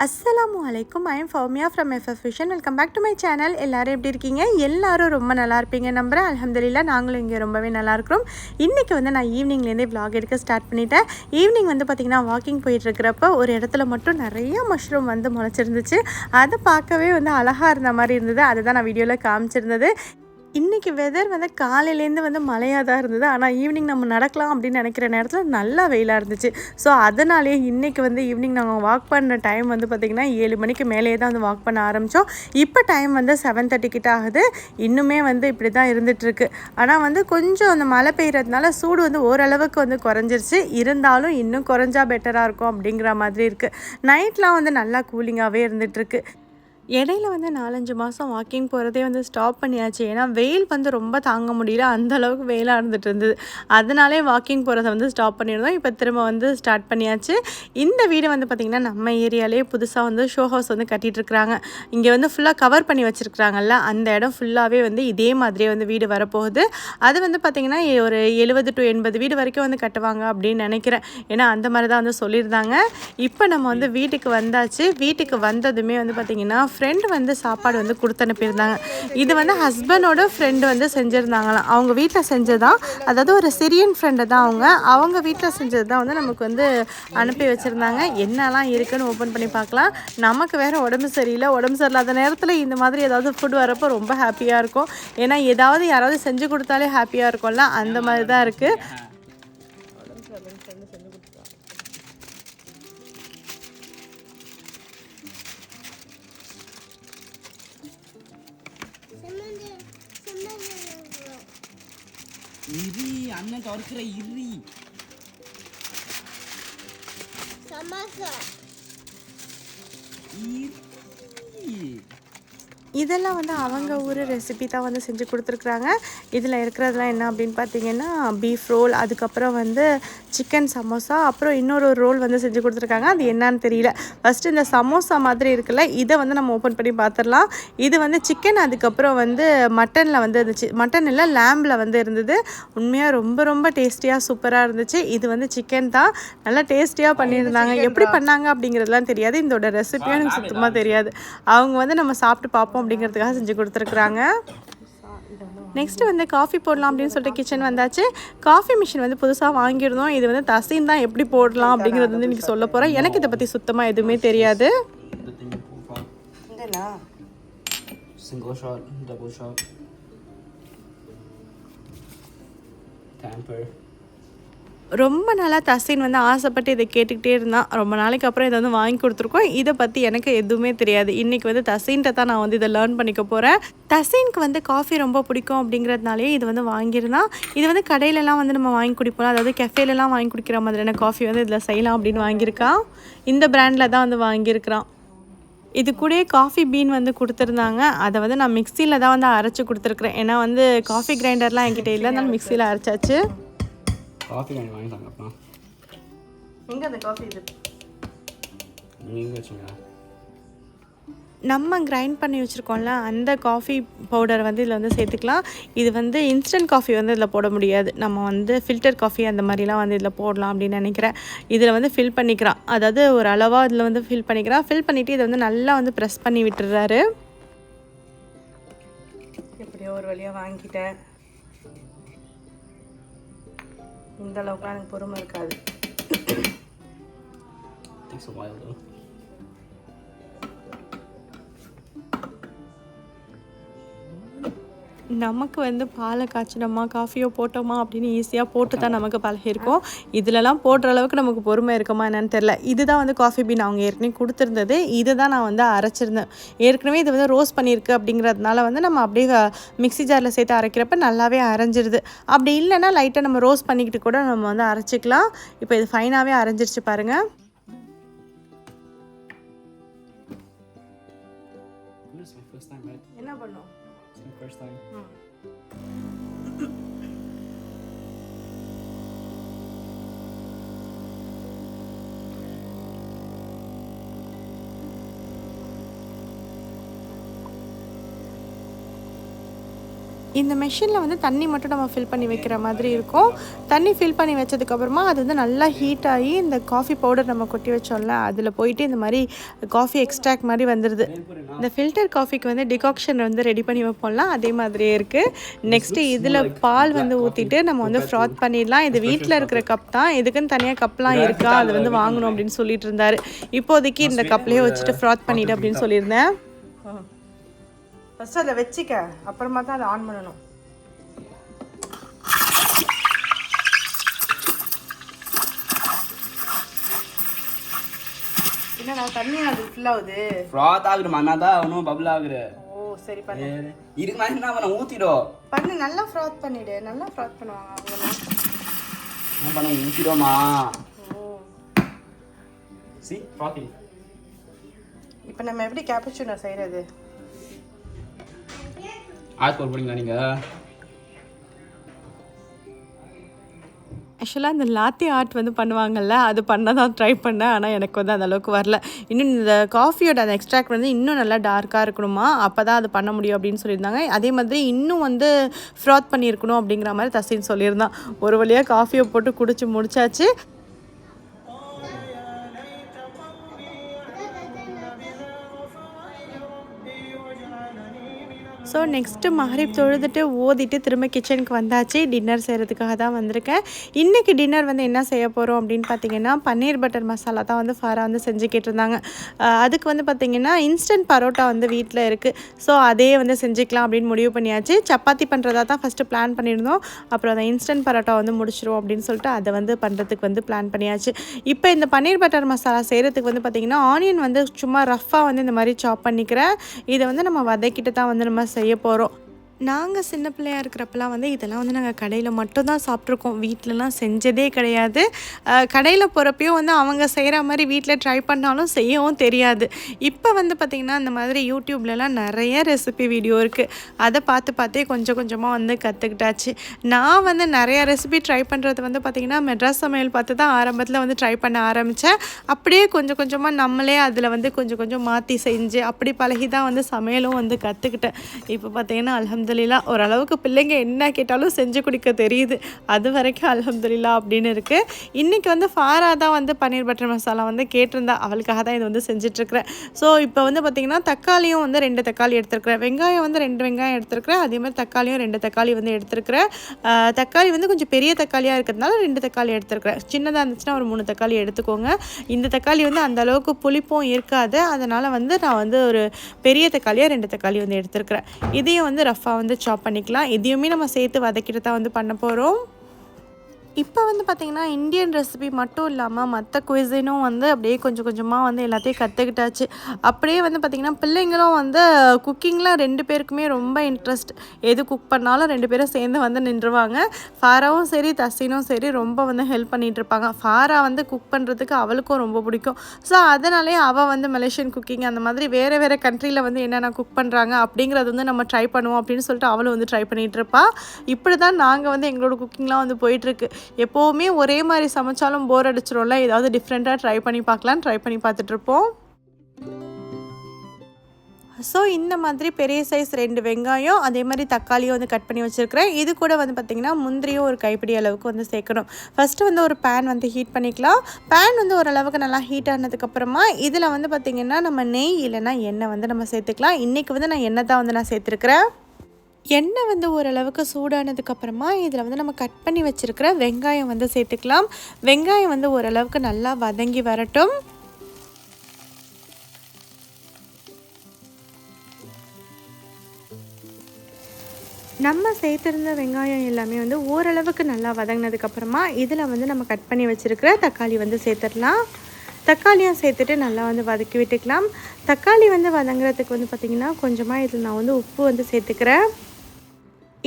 அஸ்ஸலாமு அலைக்கும். I am Fowmiya from FF vision. Welcome back to my channel. எல்லோரும் எப்படி இருக்கீங்க? எல்லோரும் ரொம்ப நல்லா இருப்பீங்க நம்புகிறேன். அல்ஹம்துலில்லாஹ் நாங்களும் இங்கே ரொம்பவே நல்லா இருக்கிறோம். இன்றைக்கி வந்து நான் ஈவினிங்லேருந்தே விலாக் எடுக்க ஸ்டார்ட் பண்ணிட்டேன். ஈவினிங் வந்து பார்த்திங்கன்னா வாக்கிங் போயிட்டுருக்கிறப்ப ஒரு இடத்துல மட்டும் நிறைய மஷ்ரூம் வந்து முளைச்சிருந்துச்சு. அதை பார்க்கவே வந்து அழகாக இருந்த மாதிரி இருந்தது. அதை தான் நான் வீடியோவில் காமிச்சிருந்தது. இன்றைக்கி வெதர் வந்து காலையிலேருந்து வந்து மழையாக தான் இருந்தது. ஆனால் ஈவினிங் நம்ம நடக்கலாம் அப்படின்னு நினைக்கிற நேரத்தில் நல்லா வெயிலாக இருந்துச்சு. ஸோ அதனாலேயே இன்றைக்கி வந்து ஈவினிங் நாங்கள் வாக் பண்ண டைம் வந்து பார்த்திங்கன்னா 7 மணிக்கு மேலேயே தான் வந்து வாக் பண்ண ஆரம்பித்தோம். இப்போ டைம் வந்து 7:30 கிட்ட ஆகுது. இன்னுமே வந்து இப்படி தான் இருந்துகிட்ருக்கு. ஆனால் வந்து கொஞ்சம் அந்த மழை பெய்கிறதுனால சூடு வந்து ஓரளவுக்கு வந்து குறைஞ்சிருச்சு. இருந்தாலும் இன்னும் குறைஞ்சா பெட்டராக இருக்கும் அப்படிங்கிற மாதிரி இருக்குது. நைட்லாம் வந்து நல்லா கூலிங்காகவே இருந்துகிட்ருக்கு. இடையில வந்து 4-5 மாதம் வாக்கிங் போகிறதே வந்து ஸ்டாப் பண்ணியாச்சு. ஏன்னா வெயில் வந்து ரொம்ப தாங்க முடியல, அந்தளவுக்கு வெயிலாக இருந்துகிட்டு இருந்தது. அதனாலே வாக்கிங் போகிறத வந்து ஸ்டாப் பண்ணியிருந்தோம். இப்போ திரும்ப வந்து ஸ்டார்ட் பண்ணியாச்சு. இந்த வீடு வந்து பார்த்திங்கன்னா நம்ம ஏரியாலே புதுசாக வந்து ஷோ ஹவுஸ் வந்து கட்டிகிட்ருக்குறாங்க. இங்கே வந்து ஃபுல்லாக கவர் பண்ணி வச்சுருக்குறாங்கல்ல, அந்த இடம் ஃபுல்லாகவே வந்து இதே மாதிரியே வந்து வீடு வரப்போகுது. அது வந்து பார்த்திங்கன்னா ஒரு 70 to 80 வீடு வரைக்கும் வந்து கட்டுவாங்க அப்படின்னு நினைக்கிறேன். ஏன்னா அந்த மாதிரி தான் வந்து சொல்லியிருந்தாங்க. இப்போ நம்ம வந்து வீட்டுக்கு வந்தாச்சு. வீட்டுக்கு வந்ததுமே வந்து பார்த்திங்கன்னா ஃப்ரெண்டு வந்து சாப்பாடு வந்து கொடுத்து அனுப்பியிருந்தாங்க. இது வந்து ஹஸ்பண்டோட ஃப்ரெண்டு வந்து செஞ்சுருந்தாங்களாம். அவங்க வீட்டில் செஞ்சதான், அதாவது ஒரு சிரியன் ஃப்ரெண்டு தான் அவங்க வீட்டில் செஞ்சது தான் வந்து நமக்கு வந்து அனுப்பி வச்சுருந்தாங்க. என்னெல்லாம் இருக்குதுன்னு ஓப்பன் பண்ணி பார்க்கலாம். நமக்கு வேறு உடம்பு சரியில்லாத நேரத்தில் இந்த மாதிரி ஏதாவது ஃபுட் வரப்போ ரொம்ப ஹாப்பியாக இருக்கும். ஏன்னா யாராவது செஞ்சு கொடுத்தாலே ஹாப்பியாக இருக்கும்ல, அந்த மாதிரி தான் இருக்குது. இரி அண்ணன் தவிர்க்கிற இரி சமோசா இதெல்லாம் வந்து அவங்க ஊர் ரெசிபி தான் வந்து செஞ்சு கொடுத்துருக்குறாங்க. இதில் இருக்கிறதுலாம் என்ன அப்படின்னு பார்த்தீங்கன்னா பீஃப் ரோல், அதுக்கப்புறம் வந்து சிக்கன் சமோசா, அப்புறம் இன்னொரு ரோல் வந்து செஞ்சு கொடுத்துருக்காங்க. அது என்னன்னு தெரியல. ஃபஸ்ட்டு இந்த சமோசா மாதிரி இருக்குல்ல, இதை வந்து நம்ம ஓப்பன் பண்ணி பார்த்துடலாம். இது வந்து சிக்கன், அதுக்கப்புறம் வந்து மட்டனில் வந்து இருந்துச்சு. மட்டன் இல்லை, லேம்பில் வந்து இருந்தது. உண்மையாக ரொம்ப ரொம்ப டேஸ்டியாக சூப்பராக இருந்துச்சு. இது வந்து சிக்கன் தான், நல்லா டேஸ்டியாக பண்ணியிருந்தாங்க. எப்படி பண்ணாங்க அப்படிங்கிறதுலாம் தெரியாது. இதோட ரெசிபியும் எனக்கு சுத்தமாக தெரியாது. அவங்க வந்து நம்ம சாப்பிட்டு பார்ப்போம் அப்படிங்கிறதுக்காக செஞ்சு கொடுத்துருக்குறாங்க. நெக்ஸ்ட்டு வந்து காஃபி போடலாம் அப்படின்னு சொல்லிட்டு கிச்சன் வந்தாச்சு. காஃபி மிஷின் வந்து புதுசாக வாங்கியிருந்தோம். இது வந்து தசீன் தான் எப்படி போடலாம் அப்படிங்கிறது வந்து இன்றைக்கி சொல்ல போகிறேன். எனக்கு இதை பற்றி சுத்தமாக எதுவுமே தெரியாது. Single shot, double shot, tamper. ரொம்ப நாளாக தசீன் வந்து ஆசைப்பட்டு இதை கேட்டுக்கிட்டே இருந்தான். ரொம்ப நாளைக்கு அப்புறம் இதை வந்து வாங்கி கொடுத்துருக்கோம். இதை பற்றி எனக்கு எதுவுமே தெரியாது. இன்றைக்கி வந்து தசீன்கிட்ட தான் நான் வந்து இதை லேர்ன் பண்ணிக்க போகிறேன். தசீனுக்கு வந்து காஃபி ரொம்ப பிடிக்கும் அப்படிங்கிறதுனாலே இது வந்து வாங்கியிருந்தான். இது வந்து கடையிலலாம் வந்து நம்ம வாங்கி குடிப்போம், அதாவது கெஃபேலலாம் வாங்கி குடிக்கிற மாதிரியான காஃபி வந்து இதில் செய்யலாம் அப்படின்னு வாங்கியிருக்கான். இந்த பிராண்டில் தான் வந்து வாங்கியிருக்கிறான். இது கூட காஃபி பீன் வந்து கொடுத்துருந்தாங்க. அதை வந்து நான் மிக்சியில் தான் வந்து அரைச்சி கொடுத்துருக்குறேன். ஏன்னா வந்து காஃபி கிரைண்டர்லாம் என்கிட்ட இல்லை, அதனால மிக்சியில் அரைச்சாச்சு. காஃபி வாங்கி தாங்கப்பா. எங்கே அந்த காஃபி இது நீங்கள் வச்சுங்க. நம்ம கிரைண்ட் பண்ணி வச்சுருக்கோம்ல, அந்த காஃபி பவுடர் வந்து இதில் வந்து சேர்த்துக்கலாம். இது வந்து இன்ஸ்டன்ட் காஃபி வந்து இதில் போட முடியாது. நம்ம வந்து ஃபில்டர் காஃபி அந்த மாதிரிலாம் வந்து இதில் போடலாம் அப்படின்னு நினைக்கிறேன். இதில் வந்து ஃபில் பண்ணிக்கிறான், அதாவது ஒரு அளவாக இதில் வந்து ஃபில் பண்ணிக்கிறான். ஃபில் பண்ணிவிட்டு இதை வந்து நல்லா வந்து ப்ரெஸ் பண்ணி விட்டுறாரு. எப்படியோ ஒரு வழியாக வாங்கிட்டேன். இந்த அளவுக்குலாம் எனக்கு பொறுமை இருக்காது. Takes a while though. நமக்கு வந்து பாலை காய்ச்சினோமா காஃபியோ போட்டோமா அப்படின்னு ஈஸியாக போட்டு தான் நமக்கு பழகிருக்கோம். இதிலலாம் போடுற அளவுக்கு நமக்கு பொறுமை இருக்குமா என்னன்னு தெரில. இதுதான் வந்து காஃபி பீன் அவங்க ஏற்கனவே கொடுத்துருந்தது. இது தான் நான் வந்து அரைச்சிருந்தேன். ஏற்கனவே இது வந்து ரோஸ்ட் பண்ணியிருக்கு அப்படிங்கிறதுனால வந்து நம்ம அப்படியே மிக்ஸி ஜாரில் சேர்த்து அரைக்கிறப்ப நல்லாவே அரைஞ்சிருது. அப்படி இல்லைன்னா லைட்டாக நம்ம ரோஸ்ட் பண்ணிக்கிட்டு கூட நம்ம வந்து அரைச்சிக்கலாம். இப்போ இது ஃபைனாகவே அரைஞ்சிருச்சு பாருங்கள். என்ன பண்ணோம்? First time. இந்த மெஷினில் வந்து தண்ணி மட்டும் நம்ம ஃபில் பண்ணி வைக்கிற மாதிரி இருக்கும். தண்ணி ஃபில் பண்ணி வச்சதுக்கப்புறமா அது வந்து நல்லா ஹீட் ஆகி இந்த காஃபி பவுடர் நம்ம கொட்டி வச்சோம்ல அதில் போயிட்டு இந்த மாதிரி காஃபி எக்ஸ்ட்ராக்ட் மாதிரி வந்துடுது. இந்த ஃபில்டர் காஃபிக்கு வந்து டிகாக்ஷன் வந்து ரெடி பண்ணி வைப்போம்லாம் அதே மாதிரியே இருக்குது. நெக்ஸ்ட்டு இதில் பால் வந்து ஊற்றிட்டு நம்ம வந்து ஃப்ராத் பண்ணிடலாம். இது வீட்டில் இருக்கிற கப் தான், இதுக்குன்னு தனியாக கப்லாம் இருக்கா அது வந்து வாங்கணும் அப்படின்னு சொல்லிட்டு இருந்தார். இப்போதைக்கு இந்த கப்லேயே வச்சுட்டு ஃப்ராத் பண்ணிவிடு அப்படின்னு சொல்லியிருந்தேன். ஃபஸ்ட்டு அதில் வச்சுக்க, அப்புறமா தான் அதை ஆன் பண்ணணும். என்னடா தண்ணி அது ஃபுல் ஆகுது. ஃப்ராத் ஆகுது மண்ணாதா அவனும் பபிள் ஆகுது. ஓ சரி பண்ணு. இதுக்கு மாதிரி என்ன பண்ண ஊத்திடும். பண்ணு நல்லா ஃப்ராத் பண்ணிடு. நல்லா ஃப்ராத் பண்ணுவாங்க அவங்கலாம். என்ன பண்ண ஊத்திடுமா? ஓ சி ஃப்ராத்திங். இப்போ நம்ம எப்படி கேப்புச்சினோ செய்கிறது? ஆஸ்போர்ட் போடுங்களா நீங்கள்? ஆக்சுவலாக இந்த லாத்தி ஆர்ட் வந்து பண்ணுவாங்கள்ல, அது பண்ண தான் ட்ரை பண்ணேன். ஆனால் எனக்கு வந்து அந்தளவுக்கு வரல. இன்னும் இந்த காஃபியோட அந்த எக்ஸ்ட்ராக்ட் வந்து இன்னும் நல்லா டார்க்காக இருக்கணுமா, அப்போ தான் அது பண்ண முடியும் அப்படின்னு சொல்லியிருந்தாங்க. அதே மாதிரி இன்னும் வந்து ஃப்ராத் பண்ணியிருக்கணும் அப்படிங்கிற மாதிரி தசின்னு சொல்லியிருந்தான். ஒரு வழியாக காஃபியை போட்டு குடிச்சு முடிச்சாச்சு. ஸோ நெக்ஸ்ட்டு மகரிப் தொழுதுட்டு ஓதிட்டு திரும்ப கிச்சனுக்கு வந்தாச்சு. டின்னர் செய்கிறதுக்காக தான் வந்திருக்கேன். இன்றைக்கி டின்னர் வந்து என்ன செய்ய போகிறோம் அப்படின்னு பார்த்தீங்கன்னா, பன்னீர் பட்டர் மசாலா தான் வந்து ஃபாரா வந்து செஞ்சுக்கிட்டு இருந்தாங்க. அதுக்கு வந்து பார்த்திங்கன்னா இன்ஸ்டன்ட் பரோட்டா வந்து வீட்டில் இருக்குது. ஸோ அதே வந்து செஞ்சுக்கலாம் அப்படின்னு முடிவு பண்ணியாச்சு. சப்பாத்தி பண்ணுறதா தான் ஃபஸ்ட்டு பிளான் பண்ணியிருந்தோம். அப்புறம் அந்த இன்ஸ்டன்ட் பரோட்டா வந்து முடிச்சிருவோம் அப்படின்னு சொல்லிட்டு அதை வந்து பண்ணுறதுக்கு வந்து பிளான் பண்ணியாச்சு. இப்போ இந்த பன்னீர் பட்டர் மசாலா செய்கிறதுக்கு வந்து பார்த்திங்கன்னா ஆனியன் வந்து சும்மா ரஃப்பாக வந்து இந்த மாதிரி சாப் பண்ணிக்கிறேன். இதை வந்து நம்ம வதக்கிட்டு தான் வந்து நம்ம செய்ய போகிறோம். நாங்கள் சின்ன பிள்ளையாக இருக்கிறப்பெல்லாம் வந்து இதெல்லாம் வந்து நாங்கள் கடையில் மட்டும்தான் சாப்பிட்ருக்கோம். வீட்டிலலாம் செஞ்சதே கிடையாது. கடையில் போகிறப்பையும் வந்து அவங்க செய்கிற மாதிரி வீட்டில் ட்ரை பண்ணாலும் செய்யவும் தெரியாது. இப்போ வந்து பார்த்திங்கன்னா இந்த மாதிரி யூடியூப்லலாம் நிறைய ரெசிபி வீடியோ இருக்குது. அதை பார்த்தே கொஞ்சம் கொஞ்சமாக வந்து கற்றுக்கிட்டாச்சு. நான் வந்து நிறையா ரெசிபி ட்ரை பண்ணுறது வந்து பார்த்திங்கன்னா மெட்ராஸ் சமையல் பார்த்து தான் ஆரம்பத்தில் வந்து ட்ரை பண்ண ஆரம்பித்தேன். அப்படியே கொஞ்சம் கொஞ்சமாக நம்மளே அதில் வந்து கொஞ்சம் மாற்றி செஞ்சு அப்படி பழகி தான் வந்து சமையலும் வந்து கற்றுக்கிட்டேன். இப்போ பார்த்திங்கன்னா அல்ஹம்துலில்லாஹ் ஓரளவுக்கு பிள்ளைங்க என்ன கேட்டாலும் செஞ்சு கொடுக்க தெரியுது. அது வரைக்கும் அல்ஹம்துலில்லாஹ் அப்படின்னு இருக்குது. இன்றைக்கி வந்து ஃபாரா தான் வந்து பன்னீர் பட்டர் மசாலா வந்து கேட்டிருந்தா. அவளுக்காக தான் இது வந்து செஞ்சிட்ருக்கிறேன். ஸோ இப்போ வந்து பார்த்திங்கன்னா தக்காளியும் வந்து 2 தக்காளி எடுத்துருக்கிறேன். வெங்காயம் வந்து 2 வெங்காயம் எடுத்துருக்கிறேன். அதேமாதிரி தக்காளியும் 2 தக்காளி வந்து எடுத்துருக்கிறேன். தக்காளி வந்து கொஞ்சம் பெரிய தக்காளியாக இருக்கிறதுனால 2 தக்காளி எடுத்துருக்கிறேன். சின்னதாக இருந்துச்சுன்னா ஒரு 3 தக்காளி எடுத்துக்கோங்க. இந்த தக்காளி வந்து அந்தளவுக்கு புளிப்பும் இருக்காது. அதனால் வந்து நான் வந்து ஒரு பெரிய தக்காளியாக 2 தக்காளி வந்து எடுத்துருக்கிறேன். இதையும் வந்து ரஃபாக வந்து சாப் பண்ணிக்கலாம். இதையுமே நம்ம சேர்த்து வதக்கிட்டு தான் வந்து பண்ண போகிறோம். இப்போ வந்து பார்த்திங்கன்னா இந்தியன் ரெசிபி மட்டும் இல்லாமல் மற்ற குயிசினும் வந்து அப்படியே கொஞ்சம் கொஞ்சமாக வந்து எல்லாத்தையும் கற்றுக்கிட்டாச்சு. அப்படியே வந்து பார்த்திங்கன்னா பிள்ளைங்களும் வந்து குக்கிங்லாம் 2 பேருக்குமே ரொம்ப இன்ட்ரெஸ்ட். எது குக் பண்ணாலும் 2 பேரும் சேர்ந்து வந்து நின்றுவாங்க. ஃபாராவும் சரி தசீனும் சரி ரொம்ப வந்து ஹெல்ப் பண்ணிகிட்ருப்பாங்க. ஃபாரா வந்து குக் பண்ணுறதுக்கு அவளுக்கும் ரொம்ப பிடிக்கும். ஸோ அதனாலே அவள் வந்து மலேசியன் குக்கிங் அந்த மாதிரி வேறு கண்ட்ரியில் வந்து என்னென்ன குக் பண்ணுறாங்க அப்படிங்கிறது வந்து நம்ம ட்ரை பண்ணுவோம் அப்படின்னு சொல்லிட்டு அவளும் வந்து ட்ரை பண்ணிகிட்ருப்பா. இப்படி தான் நாங்கள் வந்து எங்களோட குக்கிங்லாம் வந்து போயிட்டுருக்கு. எப்போவுமே ஒரே மாதிரி சமைச்சாலும் போர் அடிச்சிடும்ல, ஏதாவது டிஃப்ரெண்ட்டாக ட்ரை பண்ணி பார்த்துட்ருப்போம். ஸோ இந்த மாதிரி பெரிய சைஸ் 2 வெங்காயம் அதே மாதிரி தக்காளியும் வந்து கட் பண்ணி வச்சுருக்கிறேன். இது கூட வந்து பார்த்திங்கன்னா முந்திரியும் ஒரு கைப்பிடி அளவுக்கு வந்து சேர்க்கணும். ஃபஸ்ட்டு வந்து ஒரு பேன் வந்து ஹீட் பண்ணிக்கலாம். பேன் வந்து ஓரளவுக்கு நல்லா ஹீட் ஆனதுக்கப்புறமா இதில் வந்து பார்த்திங்கன்னா நம்ம நெய் இல்லைன்னா எண்ணெய் வந்து நம்ம சேர்த்துக்கலாம். இன்றைக்கி வந்து நான் எண்ணெய் தான் வந்து நான் சேர்த்துருக்குறேன். எண்ணெய் வந்து ஓரளவுக்கு சூடானதுக்கப்புறமா இதில் வந்து நம்ம கட் பண்ணி வச்சுருக்கிற வெங்காயம் வந்து சேர்த்துக்கலாம். வெங்காயம் வந்து ஓரளவுக்கு நல்லா வதங்கி வரட்டும். நம்ம சேர்த்துருந்த வெங்காயம் எல்லாமே வந்து ஓரளவுக்கு நல்லா வதங்கினதுக்கப்புறமா இதில் வந்து நம்ம கட் பண்ணி வச்சுருக்கிற தக்காளி வந்து சேர்த்துடலாம். தக்காளியும் சேர்த்துட்டு நல்லா வந்து வதக்கி விட்டுக்கலாம். தக்காளி வந்து வதங்குறதுக்கு வந்து பார்த்திங்கன்னா கொஞ்சமாக இதில் நான் வந்து உப்பு வந்து சேர்த்துக்கிறேன்.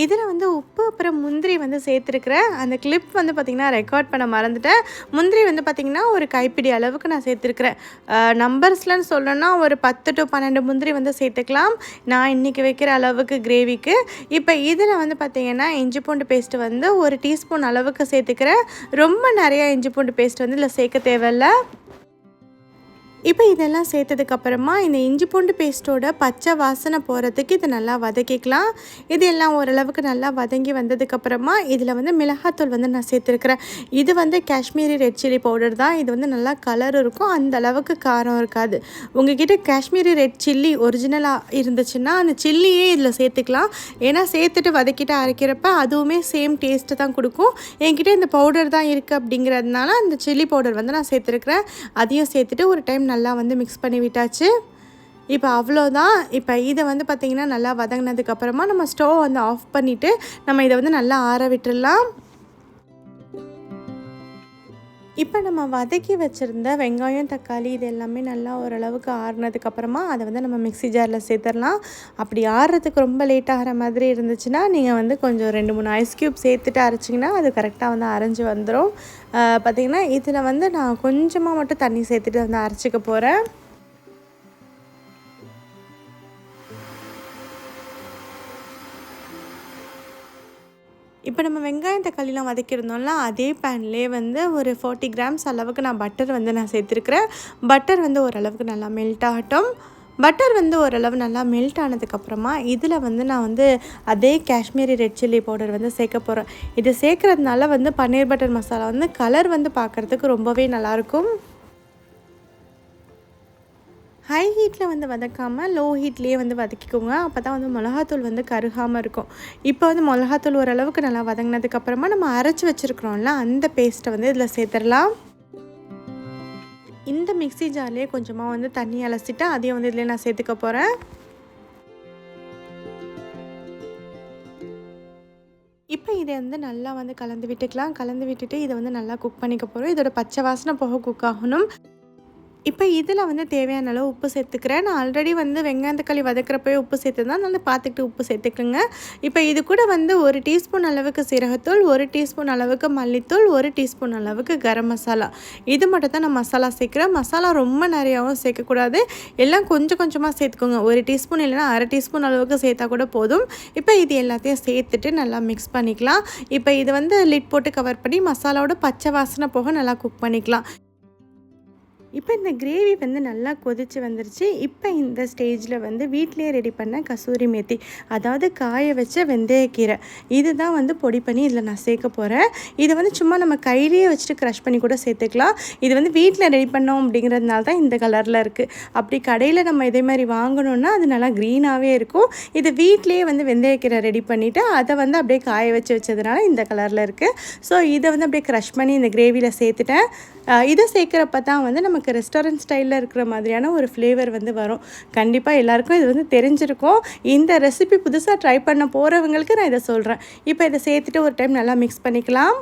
இதில் வந்து உப்பு அப்புறம் முந்திரி வந்து சேர்த்துருக்குறேன். அந்த கிளிப் வந்து பார்த்திங்கன்னா ரெக்கார்ட் பண்ண மறந்துட்டேன். முந்திரி வந்து பார்த்திங்கன்னா ஒரு கைப்பிடி அளவுக்கு நான் சேர்த்துருக்குறேன். நம்பர்ஸ்லன்னு சொல்லணும்னா ஒரு 10 to 12 முந்திரி வந்து சேர்த்துக்கலாம் நான் இன்றைக்கி வைக்கிற அளவுக்கு கிரேவிக்கு. இப்போ இதில் வந்து பார்த்திங்கன்னா இஞ்சி பூண்டு பேஸ்ட்டு வந்து 1 டீஸ்பூன் அளவுக்கு சேர்த்துக்கிறேன். ரொம்ப நிறையா இஞ்சி பூண்டு பேஸ்ட் வந்து இதில் சேர்க்க தேவையில்லை. இப்போ இதெல்லாம் சேர்த்ததுக்கப்புறமா இந்த இஞ்சி பூண்டு பேஸ்ட்டோட பச்சை வாசனை போகிறதுக்கு இதை நல்லா வதக்கிக்கலாம். இது எல்லாம் ஓரளவுக்கு நல்லா வதங்கி வந்ததுக்கப்புறமா இதில் வந்து மிளகாத்தூள் வந்து நான் சேர்த்துருக்கிறேன். இது வந்து காஷ்மீரி ரெட் சில்லி பவுடர் தான். இது வந்து நல்லா கலர் இருக்கும், அந்த அளவுக்கு காரம் இருக்காது. உங்ககிட்ட காஷ்மீரி ரெட் சில்லி ஒரிஜினலாக இருந்துச்சுன்னா அந்த சில்லியே இதில் சேர்த்துக்கலாம். ஏன்னா சேர்த்துட்டு வதக்கிட்டு அரைக்கிறப்ப அதுவுமே சேம் டேஸ்ட்டு தான் கொடுக்கும். என்கிட்ட இந்த பவுடர் தான் இருக்குது அப்படிங்கிறதுனால அந்த சில்லி பவுடர் வந்து நான் சேர்த்துருக்குறேன். அதையும் சேர்த்துட்டு ஒரு டைம் நல்லா வந்து மிக்ஸ் பண்ணி விட்டாச்சு. இப்போ அவ்வளோதான். இப்போ இதை வந்து பார்த்திங்கன்னா நல்லா வதங்கினதுக்கப்புறமா நம்ம ஸ்டவ் வந்து ஆஃப் பண்ணிவிட்டு நம்ம இதை வந்து நல்லா ஆற விட்டுடலாம். இப்போ நம்ம வதக்கி வச்சுருந்த வெங்காயம் தக்காளி இது எல்லாமே நல்லா ஓரளவுக்கு ஆறுனதுக்கப்புறமா அதை வந்து நம்ம மிக்ஸி ஜாரில் சேர்த்துடலாம். அப்படி ஆறுறதுக்கு ரொம்ப லேட் ஆகிற மாதிரி இருந்துச்சுன்னா நீங்கள் வந்து கொஞ்சம் 2-3 ஐஸ் க்யூப் சேர்த்துட்டு அரைச்சிங்கன்னா அது கரெக்டாக வந்து அரைஞ்சி வந்துடும். பார்த்திங்கன்னா இதில் வந்து நான் கொஞ்சமாக மட்டும் தண்ணி சேர்த்துட்டு வந்து அரைச்சிக்க போகிறேன். இப்போ நம்ம வெங்காயம் தக்காளிலாம் வதக்கியிருந்தோம்ல, அதே பேன்லேயே வந்து ஒரு 40 கிராம்ஸ் அளவுக்கு நான் பட்டர் வந்து நான் சேர்த்துருக்குறேன். பட்டர் வந்து ஓரளவுக்கு நல்லா மெல்ட் ஆகட்டும். பட்டர் வந்து ஓரளவு நல்லா மெல்ட் ஆனதுக்கப்புறமா இதில் வந்து நான் வந்து அதே காஷ்மீரி ரெட் சில்லி பவுடர் வந்து சேர்க்க போகிறேன். இது சேர்க்குறதுனால வந்து பன்னீர் பட்டர் மசாலா வந்து கலர் வந்து பார்க்குறதுக்கு ரொம்பவே நல்லாயிருக்கும். ஹை ஹீட்டில் வந்து வதக்காமல் லோ ஹீட்லேயே வந்து வதக்கிக்கோங்க. அப்போ தான் வந்து மிளகாத்தூள் வந்து கருகாமல் இருக்கும். இப்போ வந்து மிளகாத்தூள் ஓரளவுக்கு நல்லா வதங்கினதுக்கப்புறமா நம்ம அரைச்சி வச்சுருக்குறோம்ல அந்த பேஸ்ட்டை வந்து இதில் சேர்த்துடலாம். இந்த மிக்ஸி ஜார்லேயே கொஞ்சமாக வந்து தண்ணி அலசிட்டு அதையும் வந்து இதில் நான் சேர்த்துக்க போகிறேன். இப்போ இதை வந்து நல்லா வந்து கலந்து விட்டுக்கலாம். கலந்து விட்டுட்டு இதை வந்து நல்லா குக் பண்ணிக்க போகிறோம். இதோட பச்சை வாசனை போக குக் ஆகணும். இப்போ இதில் வந்து தேவையான அளவு உப்பு சேர்த்துக்கிறேன். நான் ஆல்ரெடி வந்து வெங்காயம் தக்காளி வதக்கிறப்பவே உப்பு சேர்த்துதான் வந்து பார்த்துக்கிட்டு உப்பு சேர்த்துக்குங்க. இப்போ இது கூட வந்து 1 டீஸ்பூன் அளவுக்கு சீரகத்தூள், 1 டீஸ்பூன் அளவுக்கு மல்லித்தூள், 1 டீஸ்பூன் அளவுக்கு கரம் மசாலா, இது மட்டும் தான் நான் மசாலா சேர்க்குறேன். மசாலா ரொம்ப நிறையாவும் சேர்க்கக்கூடாது, எல்லாம் கொஞ்சம் கொஞ்சமாக சேர்த்துக்கோங்க. 1 டீஸ்பூன் இல்லைனா அரை டீஸ்பூன் அளவுக்கு சேர்த்தா கூட போதும். இப்போ இது எல்லாத்தையும் சேர்த்துட்டு நல்லா மிக்ஸ் பண்ணிக்கலாம். இப்போ இது வந்து லிட் போட்டு கவர் பண்ணி மசாலாவோட பச்சை வாசனை போக நல்லா குக் பண்ணிக்கலாம். இப்போ இந்த கிரேவி வந்து நல்லா கொதித்து வந்துருச்சு. இப்போ இந்த ஸ்டேஜில் வந்து வீட்டிலேயே ரெடி பண்ண கசூரி மேத்தி, அதாவது காய வச்ச வெந்தயக்கீரை, இதுதான் வந்து பொடி பண்ணி இதில் நான் சேர்க்க போகிறேன். இதை வந்து சும்மா நம்ம கையிலேயே வச்சுட்டு க்ரஷ் பண்ணி கூட சேர்த்துக்கலாம். இது வந்து வீட்டில் ரெடி பண்ணோம் அப்படிங்கிறதுனால தான் இந்த கலரில் இருக்குது. அப்படி கடையில் நம்ம இதே மாதிரி வாங்கணுன்னா அது நல்லா க்ரீனாகவே இருக்கும். இது வீட்டிலேயே வந்து வெந்தயக்கீரை ரெடி பண்ணிவிட்டு அதை வந்து அப்படியே காய வச்சதுனால இந்த கலரில் இருக்குது. ஸோ இதை வந்து அப்படியே க்ரஷ் பண்ணி இந்த கிரேவியில் சேர்த்துட்டேன். இதை சேர்க்குறப்ப தான் வந்து நமக்கு ரெஸ்டாரண்ட் ஸ்டைலில் இருக்கிற மாதிரியான ஒரு ஃப்ளேவர் வந்து வரும். கண்டிப்பாக எல்லாருக்கும் இது வந்து தெரிஞ்சிருக்கும். இந்த ரெசிபி புதுசாக ட்ரை பண்ண போகிறவங்களுக்கு நான் இதை சொல்கிறேன். இப்போ இதை சேர்த்துட்டு ஒரு டைம் நல்லா மிக்ஸ் பண்ணிக்கலாம்.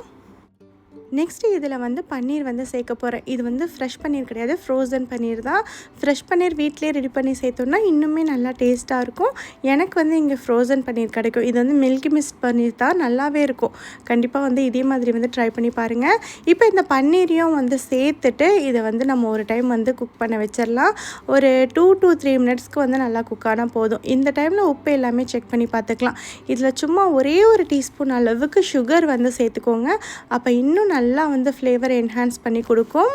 நெக்ஸ்ட்டு இதில் வந்து பன்னீர் வந்து சேர்க்க போகிறேன். இது வந்து ஃப்ரெஷ் பன்னீர் கிடையாது, ஃப்ரோசன் பன்னீர் தான். ஃப்ரெஷ் பன்னீர் வீட்டிலே ரெடி பண்ணி சேர்த்தோன்னா இன்னுமே நல்லா டேஸ்ட்டாக இருக்கும். எனக்கு வந்து இங்கே ஃப்ரோசன் பன்னீர் கிடைக்கும். இது வந்து மில்கி மிஸ்ட் பன்னீர் தான், நல்லாவே இருக்கும். கண்டிப்பாக வந்து இதே மாதிரி வந்து ட்ரை பண்ணி பாருங்கள். இப்போ இந்த பன்னீரையும் வந்து சேர்த்துட்டு இதை வந்து நம்ம ஒரு டைம் வந்து குக் பண்ண வச்சிடலாம். ஒரு 2 to 3 மினிட்ஸ்க்கு வந்து நல்லா குக் ஆனால் போதும். இந்த டைமில் உப்பு எல்லாமே செக் பண்ணி பார்த்துக்கலாம். இதில் சும்மா ஒரே 1 டீஸ்பூன் அளவுக்கு சுகர் வந்து சேர்த்துக்கோங்க. அப்போ இன்னும் நல்லா வந்து ஃப்ளேவர் என்ஹான்ஸ் பண்ணி கொடுக்கும்.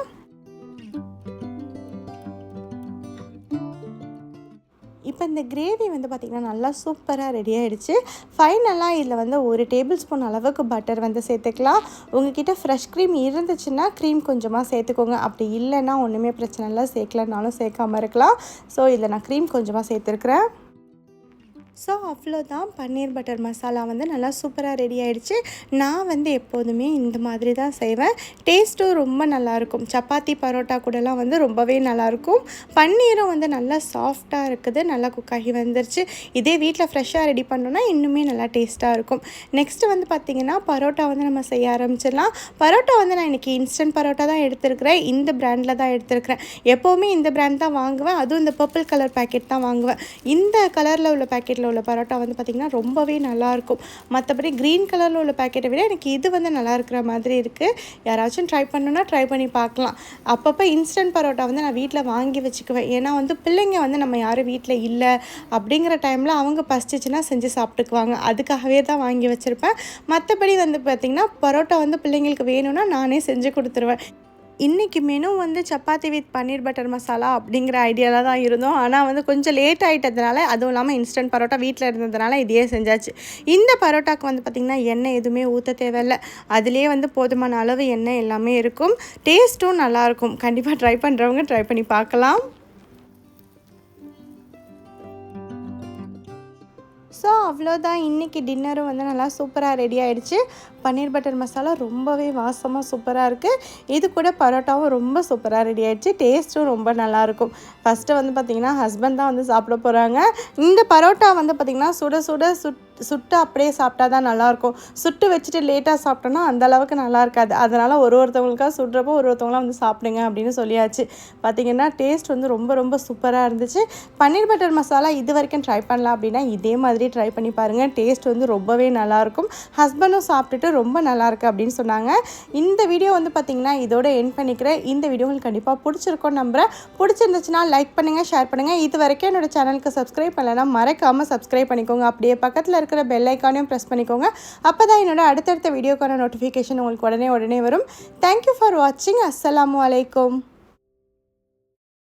இப்போ இந்த கிரேவி வந்து பார்த்திங்கன்னா நல்லா சூப்பராக ரெடி ஆகிடுச்சு. ஃபைனலாக இதில் வந்து 1 டேபிள் ஸ்பூன் அளவுக்கு பட்டர் வந்து சேர்த்துக்கலாம். உங்கள்கிட்ட ஃப்ரெஷ் க்ரீம் இருந்துச்சுன்னா க்ரீம் கொஞ்சமாக சேர்த்துக்கோங்க. அப்படி இல்லைன்னா ஒன்றுமே பிரச்சனை இல்லை, சேர்க்கலனாலும் சேர்க்காமல் இருக்கலாம். ஸோ இதில் நான் க்ரீம் கொஞ்சமாக சேர்த்துருக்குறேன். ஸோ அவ்வளோதான், பன்னீர் பட்டர் மசாலா வந்து நல்லா சூப்பராக ரெடி ஆகிடுச்சு. நான் வந்து எப்போதுமே இந்த மாதிரி தான் செய்வேன். டேஸ்ட்டும் ரொம்ப நல்லாயிருக்கும். சப்பாத்தி பரோட்டா கூடலாம் வந்து ரொம்பவே நல்லாயிருக்கும். பன்னீரும் வந்து நல்லா சாஃப்டாக இருக்குது, நல்லா குக்காகி வந்துருச்சு. இதே வீட்டில் ஃப்ரெஷ்ஷாக ரெடி பண்ணோன்னா இன்னுமே நல்லா டேஸ்ட்டாக இருக்கும். நெக்ஸ்ட்டு வந்து பார்த்திங்கன்னா பரோட்டா வந்து நம்ம செய்ய ஆரம்பிச்சிடலாம். பரோட்டா வந்து நான் இன்றைக்கி இன்ஸ்டன்ட் பரோட்டா தான் எடுத்துருக்கிறேன். இந்த பிராண்டில் தான் எடுத்துருக்கிறேன். எப்போவுமே இந்த பிராண்ட் தான் வாங்குவேன், அதுவும் இந்த பர்பிள் கலர் பேக்கெட் தான் வாங்குவேன். இந்த கலரில் உள்ள பேக்கெட்டில் உள்ள பரோட்டா வந்து பார்த்திங்கன்னா ரொம்பவே நல்லாயிருக்கும். மற்றபடி க்ரீன் கலரில் உள்ள பேக்கெட்டை விட எனக்கு இது வந்து நல்லா இருக்கிற மாதிரி இருக்குது. யாராச்சும் ட்ரை பண்ணணுன்னா ட்ரை பண்ணி பார்க்கலாம். அப்பப்போ இன்ஸ்டன்ட் பரோட்டா வந்து நான் வீட்டில் வாங்கி வச்சுக்குவேன். ஏன்னா வந்து பிள்ளைங்க வந்து நம்ம யாரும் வீட்டில் இல்லை அப்படிங்கிற டைமில் அவங்க பசிச்சிச்சுன்னா செஞ்சு சாப்பிட்டுக்குவாங்க. அதுக்காகவே தான் வாங்கி வச்சுருப்பேன். மற்றபடி வந்து பார்த்திங்கன்னா பரோட்டா வந்து பிள்ளைங்களுக்கு வேணும்னா நானே செஞ்சு கொடுத்துருவேன். இன்றைக்கி மெனு வந்து சப்பாத்தி வித் பன்னீர் பட்டர் மசாலா அப்படிங்கிற ஐடியாவில் தான் இருந்தோம். ஆனால் வந்து கொஞ்சம் லேட் ஆகிட்டதுனால, அதுவும் இல்லாமல் இன்ஸ்டன்ட் பரோட்டா வீட்டில் இருந்ததுனால இதையே செஞ்சாச்சு. இந்த பரோட்டாவுக்கு வந்து பார்த்திங்கன்னா எண்ணெய் எதுவுமே ஊற்ற தேவையில்லை. அதிலே வந்து போதுமான அளவு எண்ணெய் எல்லாமே இருக்கும். டேஸ்ட்டும் நல்லாயிருக்கும். கண்டிப்பாக ட்ரை பண்ணுறவங்க ட்ரை பண்ணி பார்க்கலாம். ஸோ அவ்வளோதான், இன்றைக்கி டின்னரும் வந்து நல்லா சூப்பராக ரெடி ஆகிடுச்சு. பன்னீர் பட்டர் மசாலா ரொம்பவே வாசமாக சூப்பராக இருக்குது. இது கூட பரோட்டாவும் ரொம்ப சூப்பராக ரெடி ஆகிடுச்சு. டேஸ்ட்டும் ரொம்ப நல்லாயிருக்கும். ஃபஸ்ட்டு வந்து பார்த்திங்கன்னா ஹஸ்பண்ட் தான் வந்து சாப்பிட போகிறாங்க. இந்த பரோட்டா வந்து பார்த்திங்கன்னா சுட்டு அப்படியே சாப்பிட்டா தான் நல்லாயிருக்கும். சுட்டு வச்சுட்டு லேட்டாக சாப்பிட்டோன்னா அந்தளவுக்கு நல்லா இருக்காது. அதனால் ஒருத்தவங்களுக்காக சுடுறப்போ ஒருத்தவங்களாம் வந்து சாப்பிடுங்க அப்படின்னு சொல்லியாச்சு. பார்த்திங்கன்னா டேஸ்ட் வந்து ரொம்ப ரொம்ப சூப்பராக இருந்துச்சு. பன்னீர் பட்டர் மசாலா இது வரைக்கும் ட்ரை பண்ணலாம் அப்படின்னா இதே மாதிரி ட்ரை பண்ணி பாருங்கள். டேஸ்ட் வந்து ரொம்பவே நல்லாயிருக்கும். ஹஸ்பண்டும் சாப்பிட்டுட்டு ரொம்ப நல்லாயிருக்கு அப்படின்னு சொன்னாங்க. இந்த வீடியோ வந்து பார்த்திங்கன்னா இதோட எண்ட் பண்ணிக்கிறேன். இந்த வீடியோ உங்களுக்கு கண்டிப்பாக பிடிச்சிருக்கோன்னு நம்புகிறேன். பிடிச்சிருந்துச்சுன்னா லைக் பண்ணுங்கள், ஷேர் பண்ணுங்கள். இது வரைக்கும் என்னோட சேனலுக்கு சப்ஸ்கிரைப் பண்ணலைன்னா மறக்காமல் சப்ஸ்கிரைப் பண்ணிக்கோங்க. அப்படியே பக்கத்தில் இருக்கிற பெல் ஐக்கானையும் ப்ரெஸ் பண்ணிக்கோங்க. அப்போ தான் என்னோட அடுத்தடுத்த வீடியோக்கான நோட்டிஃபிகேஷன் உங்களுக்கு உடனே வரும். தேங்க்யூ ஃபார் வாட்சிங். அஸ்ஸலாமு அலைக்கும்.